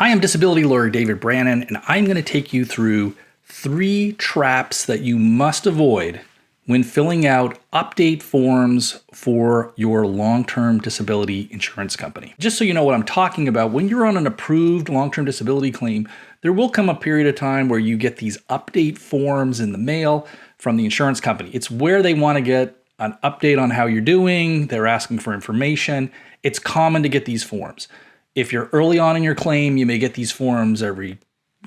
Hi, I'm disability lawyer David Brannon, and I'm going to take you through 3 traps that you must avoid when filling out update forms for your long-term disability insurance company. Just so you know what I'm talking about, when you're on an approved long-term disability claim, there will come a period of time where you get these update forms in the mail from the insurance company. It's where they want to get an update on how you're doing. They're asking for information. It's common to get these forms. If you're early on in your claim, you may get these forms every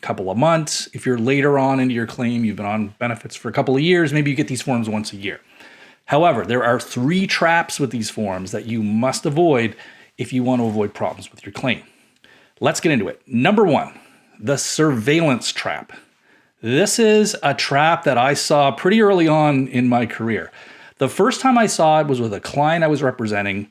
couple of months. If you're later on into your claim, you've been on benefits for a couple of years, maybe you get these forms once a year. However, there are 3 traps with these forms that you must avoid if you want to avoid problems with your claim. Let's get into it. Number 1, the surveillance trap. This is a trap that I saw pretty early on in my career. The first time I saw it was with a client I was representing,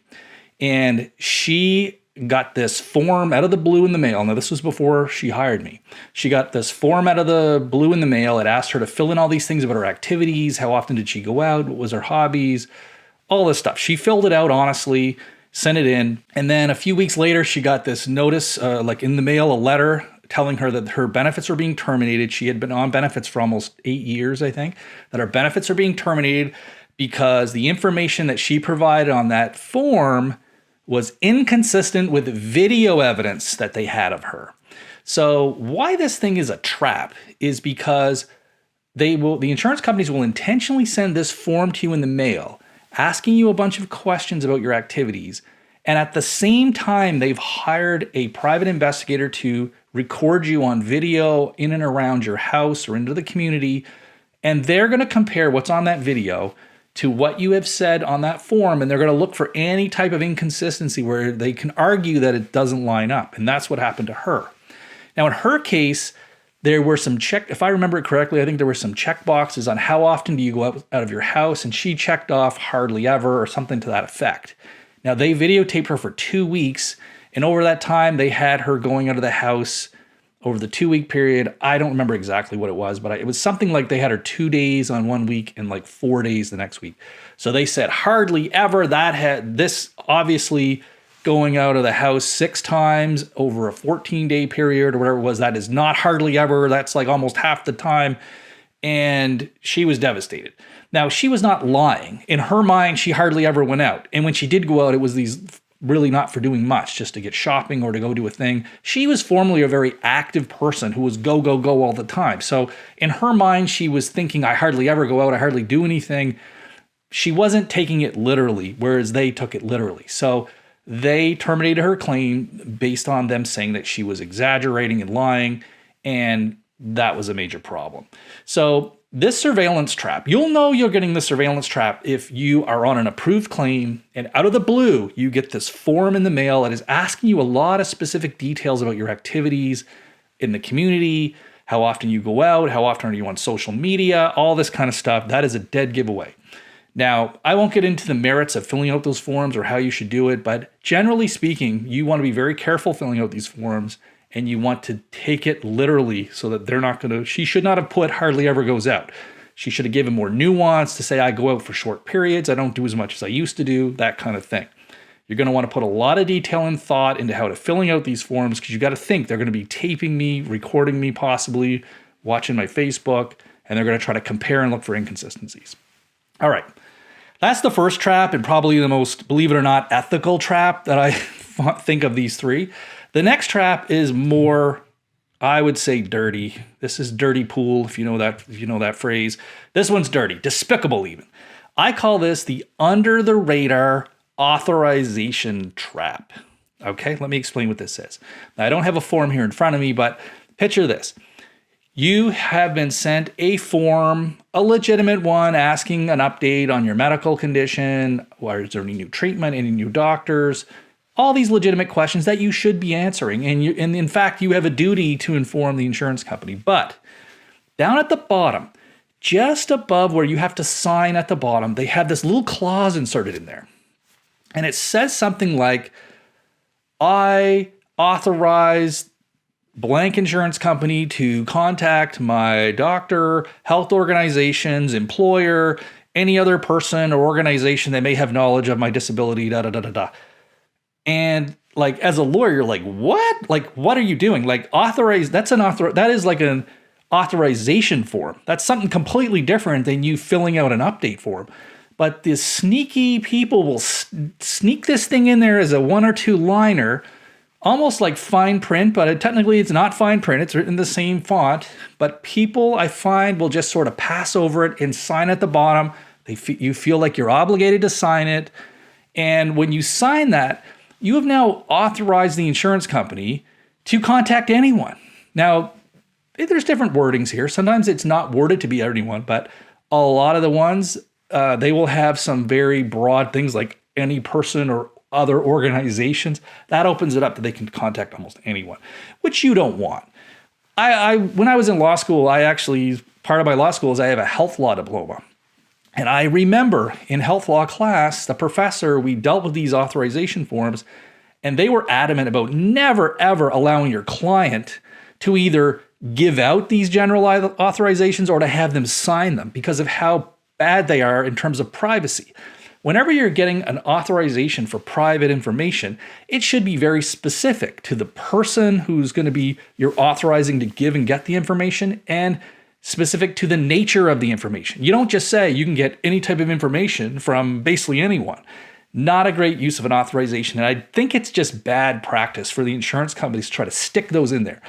and she got this form out of the blue in the mail. Now, this was before she hired me. She got this form out of the blue in the mail. It asked her to fill in all these things about her activities. How often did she go out? What was her hobbies? All this stuff. She filled it out honestly, sent it in. And then a few weeks later, she got this notice, like in the mail, a letter telling her that her benefits were being terminated. She had been on benefits for almost 8 years, I think, that her benefits are being terminated because the information that she provided on that form was inconsistent with video evidence that they had of her. So why this thing is a trap is because the insurance companies will intentionally send this form to you in the mail, asking you a bunch of questions about your activities. And at the same time, they've hired a private investigator to record you on video in and around your house or into the community. And they're going to compare what's on that video to what you have said on that form, and they're going to look for any type of inconsistency where they can argue that it doesn't line up. And that's what happened to her. Now, in her case, there were some if I remember it correctly, I think there were some check boxes on how often do you go out of your house, and she checked off hardly ever or something to that effect. Now, they videotaped her for 2 weeks, and over that time, they had her going out of the house over the 2-week period. I don't remember exactly what it was, but it was something like they had her 2 days on 1 week and like 4 days the next week. So they said hardly ever. That had this obviously going out of the house 6 times over a 14-day period or whatever it was. That is not hardly ever. That's like almost half the time. And she was devastated. Now, she was not lying. In her mind, she hardly ever went out. And when she did go out, it was these really not for doing much, just to get shopping or to go do a thing. She was formerly a very active person who was go, go, go all the time. So in her mind, she was thinking, I hardly ever go out, I hardly do anything. She wasn't taking it literally, whereas they took it literally. So they terminated her claim based on them saying that she was exaggerating and lying, and that was a major problem. So this surveillance trap, you'll know you're getting the surveillance trap if you are on an approved claim and out of the blue, you get this form in the mail that is asking you a lot of specific details about your activities in the community, how often you go out, how often are you on social media, all this kind of stuff. That is a dead giveaway. Now, I won't get into the merits of filling out those forms or how you should do it, but generally speaking, you want to be very careful filling out these forms, and you want to take it literally so that they're not going to, she should not have put hardly ever goes out. She should have given more nuance to say, I go out for short periods, I don't do as much as I used to do, that kind of thing. You're going to want to put a lot of detail and thought into how to filling out these forms, because you got to think they're going to be taping me, recording me possibly, watching my Facebook, and they're going to try to compare and look for inconsistencies. All right. That's the first trap, and probably the most, believe it or not, ethical trap that I think of these 3. The next trap is more, I would say, dirty. This is dirty pool, if you know that phrase. This one's dirty, despicable even. I call this the under the radar authorization trap. Okay, let me explain what this is. Now, I don't have a form here in front of me, but picture this. You have been sent a form, a legitimate one, asking an update on your medical condition, or is there any new treatment, any new doctors, all these legitimate questions that you should be answering. And in fact, you have a duty to inform the insurance company. But down at the bottom, just above where you have to sign at the bottom, they have this little clause inserted in there. And it says something like, I authorize blank insurance company to contact my doctor, health organizations, employer, any other person or organization that may have knowledge of my disability, da da da da da. And like as a lawyer, you're like, what? Like, what are you doing? Like that is like an authorization form. That's something completely different than you filling out an update form. But the sneaky people will sneak this thing in there as a 1 or 2 liner, almost like fine print, but technically it's not fine print. It's written in the same font. But people, I find, will just sort of pass over it and sign at the bottom. You feel like you're obligated to sign it. And when you sign that, you have now authorized the insurance company to contact anyone. Now, there's different wordings here. Sometimes it's not worded to be anyone, but a lot of the ones, they will have some very broad things like any person or other organizations. That opens it up that they can contact almost anyone, which you don't want. When I was in law school, part of my law school is I have a health law diploma. And I remember in health law class, the professor, we dealt with these authorization forms, and they were adamant about never, ever allowing your client to either give out these general authorizations or to have them sign them because of how bad they are in terms of privacy. Whenever you're getting an authorization for private information, it should be very specific to the person who's going to be you're authorizing to give and get the information, and specific to the nature of the information. You don't just say you can get any type of information from basically anyone. Not a great use of an authorization. And I think it's just bad practice for the insurance companies to try to stick those in there.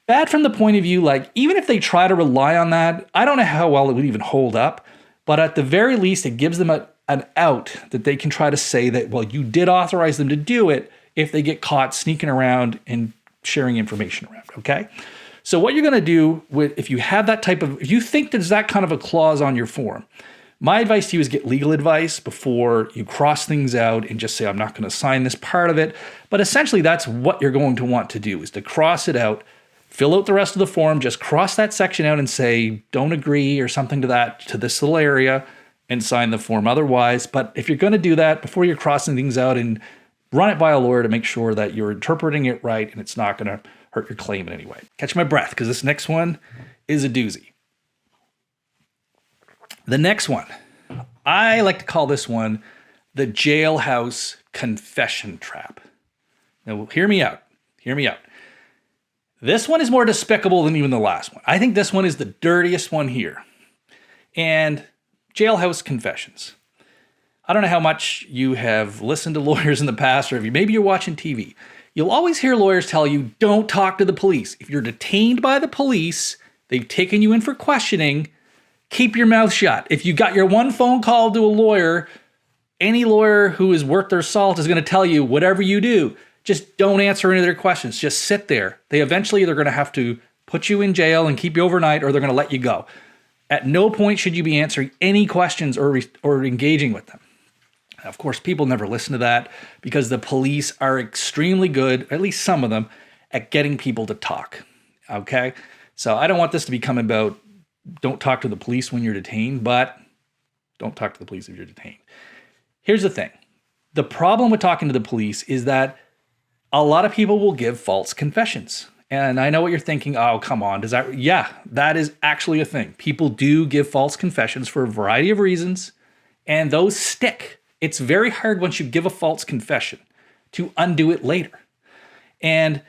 Bad from the point of view, like even if they try to rely on that, I don't know how well it would even hold up. But at the very least, it gives them an out that they can try to say that, well, you did authorize them to do it if they get caught sneaking around and sharing information around, okay? So what you're going to do if you think there's that kind of a clause on your form, my advice to you is get legal advice before you cross things out and just say, I'm not going to sign this part of it. But essentially, that's what you're going to want to do, is to cross it out, fill out the rest of the form, just cross that section out and say, don't agree or something to this little area, and sign the form otherwise. But if you're going to do that, before you're crossing things out, and run it by a lawyer to make sure that you're interpreting it right and it's not going to hurt your claim in any way. Catch my breath, because this next one is a doozy. The next one, I like to call this one the Jailhouse Confession Trap. Now, hear me out. Hear me out. This one is more despicable than even the last one. I think this one is the dirtiest one here. And Jailhouse Confessions. I don't know how much you have listened to lawyers in the past, or maybe you're watching TV. You'll always hear lawyers tell you, don't talk to the police. If you're detained by the police, they've taken you in for questioning, keep your mouth shut. If you got your one phone call to a lawyer, any lawyer who is worth their salt is going to tell you, whatever you do, just don't answer any of their questions. Just sit there. They're going to have to put you in jail and keep you overnight, or they're going to let you go. At no point should you be answering any questions or engaging with them. Of course, people never listen to that because the police are extremely good, at least some of them, at getting people to talk. Okay? So I don't want this to become about don't talk to the police when you're detained, but don't talk to the police if you're detained. Here's the thing. The problem with talking to the police is that a lot of people will give false confessions. And I know what you're thinking. Oh, come on. Yeah, that is actually a thing. People do give false confessions for a variety of reasons, and those stick. It's very hard once you give a false confession to undo it later. And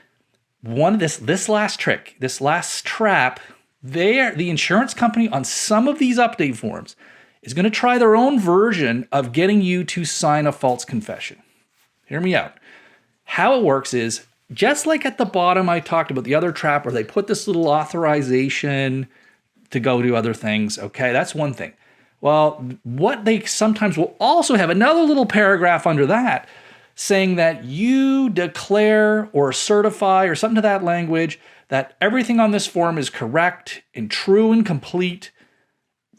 this last trick, this last trap, the insurance company on some of these update forms is going to try their own version of getting you to sign a false confession. Hear me out. How it works is, just like at the bottom I talked about the other trap where they put this little authorization to go to other things, okay, that's one thing. Well, what they sometimes will also have another little paragraph under that saying that you declare or certify or something to that language that everything on this form is correct and true and complete.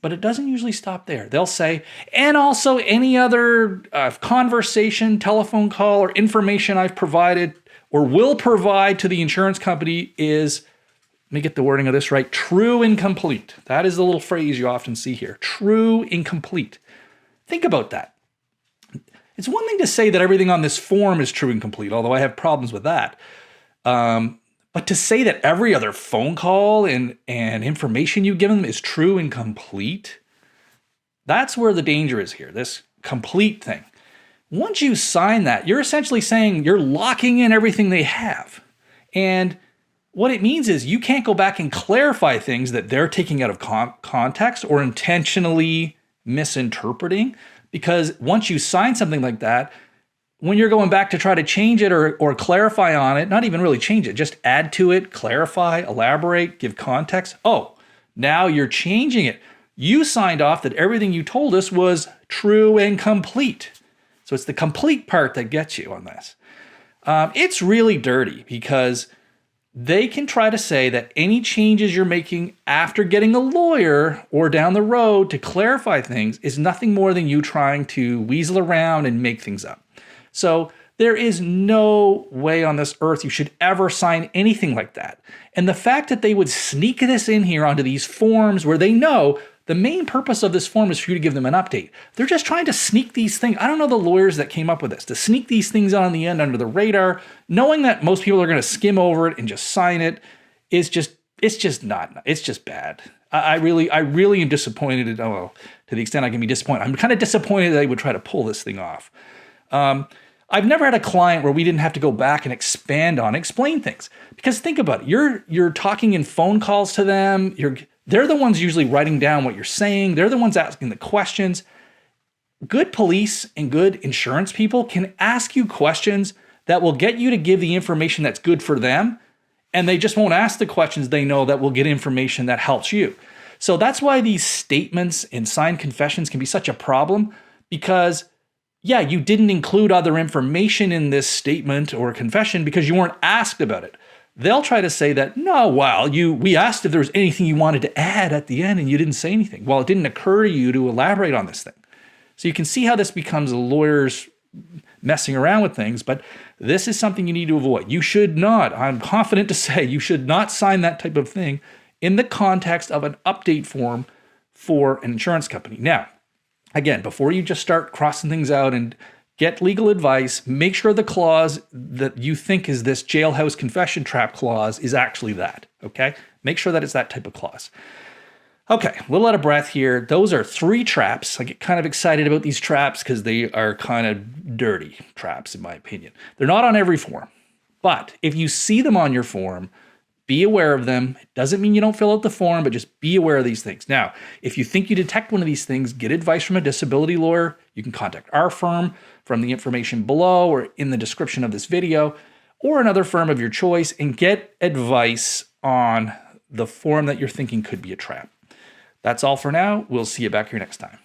But it doesn't usually stop there. They'll say, and also any other conversation, telephone call, or information I've provided or will provide to the insurance company is, let me get the wording of this right, true and complete. That is the little phrase you often see here, true and complete. Think about that. It's one thing to say that everything on this form is true and complete, although I have problems with that. But to say that every other phone call and information you give them is true and complete, that's where the danger is here, this complete thing. Once you sign that, you're essentially saying you're locking in everything they have. And what it means is you can't go back and clarify things that they're taking out of context or intentionally misinterpreting, because once you sign something like that, when you're going back to try to change it or clarify on it, not even really change it, just add to it, clarify, elaborate, give context. Oh, now you're changing it. You signed off that everything you told us was true and complete. So it's the complete part that gets you on this. It's really dirty because they can try to say that any changes you're making after getting a lawyer or down the road to clarify things is nothing more than you trying to weasel around and make things up. So there is no way on this earth you should ever sign anything like that. And the fact that they would sneak this in here onto these forms where they know the main purpose of this form is for you to give them an update. They're just trying to sneak these things. I don't know the lawyers that came up with this, to sneak these things on the end under the radar, knowing that most people are going to skim over it and just sign it is just, it's just bad. I really am disappointed. To the extent I can be disappointed. I'm kind of disappointed that they would try to pull this thing off. I've never had a client where we didn't have to go back and explain things. Because think about it, you're talking in phone calls to them, they're the ones usually writing down what you're saying, they're the ones asking the questions. Good police and good insurance people can ask you questions that will get you to give the information that's good for them, and they just won't ask the questions they know that will get information that helps you. So that's why these statements and signed confessions can be such a problem, because yeah, you didn't include other information in this statement or confession because you weren't asked about it. They'll try to say that, no, well, we asked if there was anything you wanted to add at the end and you didn't say anything. Well, it didn't occur to you to elaborate on this thing. So you can see how this becomes lawyers messing around with things, but this is something you need to avoid. You should not, I'm confident to say, you should not sign that type of thing in the context of an update form for an insurance company. Now, again, before you just start crossing things out and get legal advice, make sure the clause that you think is this jailhouse confession trap clause is actually that, okay? Make sure that it's that type of clause. Okay, a little out of breath here. Those are 3 traps. I get kind of excited about these traps because they are kind of dirty traps, in my opinion. They're not on every form, but if you see them on your form, be aware of them. It doesn't mean you don't fill out the form, but just be aware of these things. Now, if you think you detect one of these things, get advice from a disability lawyer. You can contact our firm from the information below or in the description of this video, or another firm of your choice, and get advice on the form that you're thinking could be a trap. That's all for now. We'll see you back here next time.